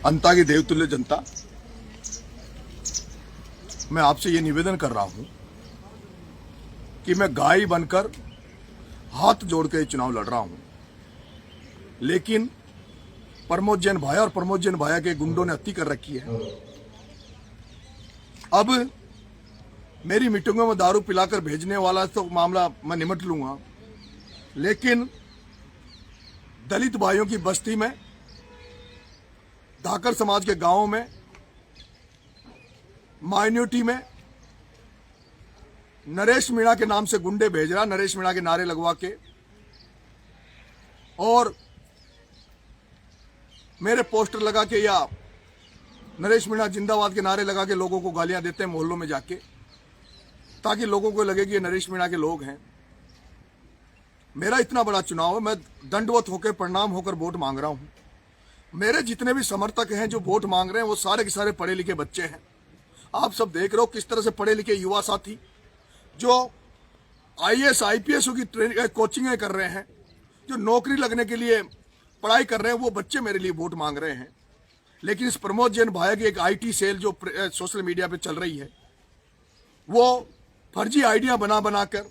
अंता की देवतुल्य जनता, मैं आपसे ये निवेदन कर रहा हूं कि मैं गाय बनकर हाथ जोड़ के चुनाव लड़ रहा हूं, लेकिन प्रमोद जैन भाया और प्रमोद जैन भाया के गुंडों ने अति कर रखी है। अब मेरी मीटिंगों में दारू पिलाकर भेजने वाला तो मामला मैं निमट लूंगा, लेकिन दलित भाइयों की बस्ती में, धाकर समाज के गांवों में, माइनॉरिटी में नरेश मीणा के नाम से गुंडे भेज रहा, नरेश मीणा के नारे लगवा के, और मेरे पोस्टर लगा के या नरेश मीणा जिंदाबाद के नारे लगा के लोगों को गालियां देते हैं मोहल्लों में जाके, ताकि लोगों को लगे कि ये नरेश मीणा के लोग हैं। मेरा इतना बड़ा चुनाव है, मैं दंडवत होकर प्रणाम होकर वोट मांग रहा हूं। मेरे जितने भी समर्थक हैं जो वोट मांग रहे हैं वो सारे के सारे पढ़े लिखे बच्चे हैं। आप सब देख रहे हो किस तरह से पढ़े लिखे युवा साथी जो आईएएस आईपीएस की कोचिंगें कर रहे हैं, जो नौकरी लगने के लिए पढ़ाई कर रहे हैं, वो बच्चे मेरे लिए वोट मांग रहे हैं। लेकिन इस प्रमोद जैन भाया की एक आईटी सेल जो सोशल मीडिया पे चल रही है, वो फर्जी आइडिया बना बनाकर,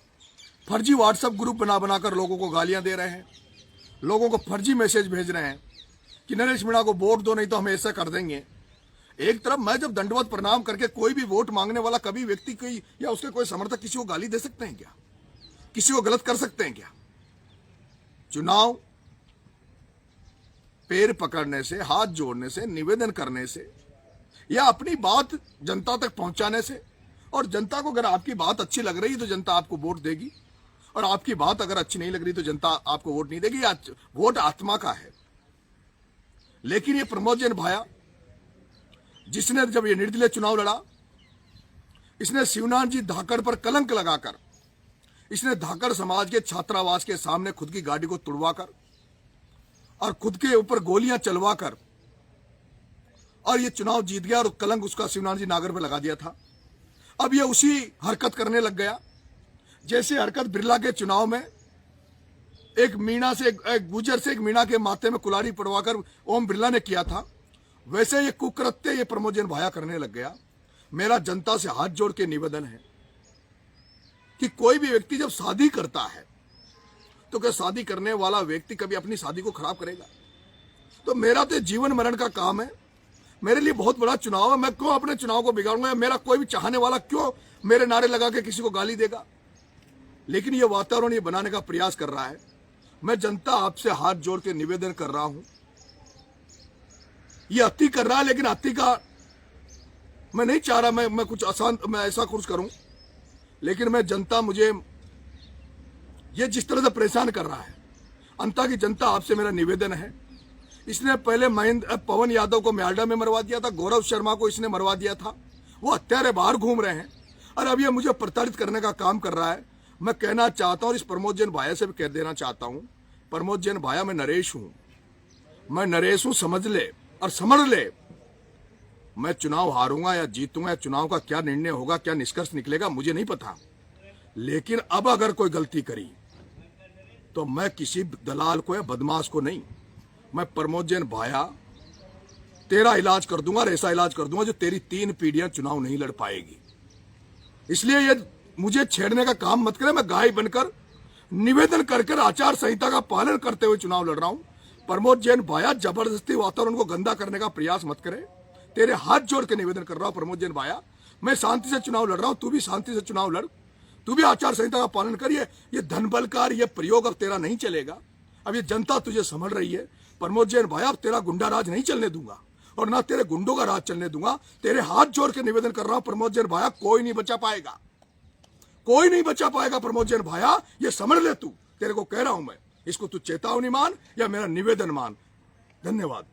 फर्जी व्हाट्सएप ग्रुप बना बनाकर लोगों को गालियां दे रहे हैं, लोगों को फर्जी मैसेज भेज रहे हैं कि नरेश मीणा को वोट दो नहीं तो हम ऐसा कर देंगे। एक तरफ मैं जब दंडवत प्रणाम करके कोई भी वोट मांगने वाला कभी व्यक्ति कोई या उसके कोई समर्थक किसी को गाली दे सकते हैं क्या? किसी को गलत कर सकते हैं क्या? चुनाव पैर पकड़ने से, हाथ जोड़ने से, निवेदन करने से या अपनी बात जनता तक पहुंचाने से, और जनता को अगर आपकी बात अच्छी लग रही है तो जनता आपको वोट देगी, और आपकी बात अगर अच्छी नहीं लग रही तो जनता आपको वोट नहीं देगी। वोट आत्मा का है। लेकिन ये प्रमोद जैन भाया, जिसने जब ये निर्दलीय चुनाव लड़ा, इसने शिवनाथ जी धाकड़ पर कलंक लगाकर, इसने धाकड़ समाज के छात्रावास के सामने खुद की गाड़ी को तुड़वाकर और खुद के ऊपर गोलियां चलवाकर और ये चुनाव जीत गया, और कलंक उसका शिवनाथ जी नागर पर लगा दिया था। अब ये उसी हरकत करने लग गया जैसे हरकत बिरला के चुनाव में एक मीणा से, एक गुजर से एक मीणा के माथे में कुल्हाड़ी पड़वाकर ओम बिरला ने किया था। वैसे ये कुकृत्य ये प्रमोद जैन भाया करने लग गया। मेरा जनता से हाथ जोड़ के निवेदन है कि कोई भी व्यक्ति जब शादी करता है तो क्या शादी करने वाला व्यक्ति कभी अपनी शादी को खराब करेगा? तो मेरा तो जीवन मरण का काम है, मेरे लिए बहुत बड़ा चुनाव है। मैं क्यों अपने चुनाव को बिगाड़ूंगा? मेरा कोई भी चाहने वाला क्यों मेरे नारे लगा के किसी को गाली देगा? लेकिन ये वातावरण ये बनाने का प्रयास कर रहा है। मैं जनता आपसे हाथ जोड़ के निवेदन कर रहा हूं, ये अति कर रहा है, लेकिन अति का मैं नहीं चाह रहा मैं कुछ आसान मैं ऐसा कुछ करूं, लेकिन मैं जनता मुझे ये जिस तरह से परेशान कर रहा है, अंता की जनता आपसे मेरा निवेदन है। इसने पहले पवन यादव को म्यालडा में मरवा दिया था, गौरव शर्मा को इसने मरवा दिया था, वो हत्यारे बाहर घूम रहे हैं, और अब ये मुझे प्रताड़ित करने का काम कर रहा है। मैं कहना चाहता हूं, और इस प्रमोद जैन भाया से भी कह देना चाहता हूं, प्रमोद जैन भाया मैं नरेश हूं, मैं नरेश हूं, समझ ले और समझ ले। मैं चुनाव हारूंगा या जीतूंगा, या चुनाव का क्या निर्णय होगा, क्या निष्कर्ष निकलेगा, मुझे नहीं पता। लेकिन अब अगर कोई गलती करी तो मैं किसी दलाल को या बदमाश को नहीं, मैं प्रमोद जैन भाया तेरा इलाज कर दूंगा और ऐसा इलाज कर दूंगा जो तेरी 3 पीढ़ियां चुनाव नहीं लड़ पाएगी। इसलिए ये मुझे छेड़ने का काम मत करे। मैं गाय बनकर निवेदन कर आचार संहिता का पालन करते हुए चुनाव लड़ रहा हूं। प्रमोद जैन भाया जबरदस्ती वातावरण को गंदा करने का प्रयास मत करे। तेरे हाथ जोड़ के निवेदन कर रहा हूं प्रमोद जैन भाया, मैं शांति से चुनाव लड़ रहा हूं, तू भी शांति से चुनाव लड़, तू भी आचार संहिता का पालन करिए। ये धनबलकार ये प्रयोग अब तेरा नहीं चलेगा। अब ये जनता तुझे समझ रही है। प्रमोद जैन भाया, अब तेरा गुंडा राज नहीं चलने दूंगा और ना तेरे गुंडों का राज चलने दूंगा। तेरे हाथ जोड़ के निवेदन कर रहा हूं प्रमोद जैन भाया, कोई नहीं बचा पाएगा, कोई नहीं बचा पाएगा प्रमोद जैन भाया, ये समझ ले तू। तेरे को कह रहा हूं मैं, इसको तू चेतावनी मान या मेरा निवेदन मान। धन्यवाद।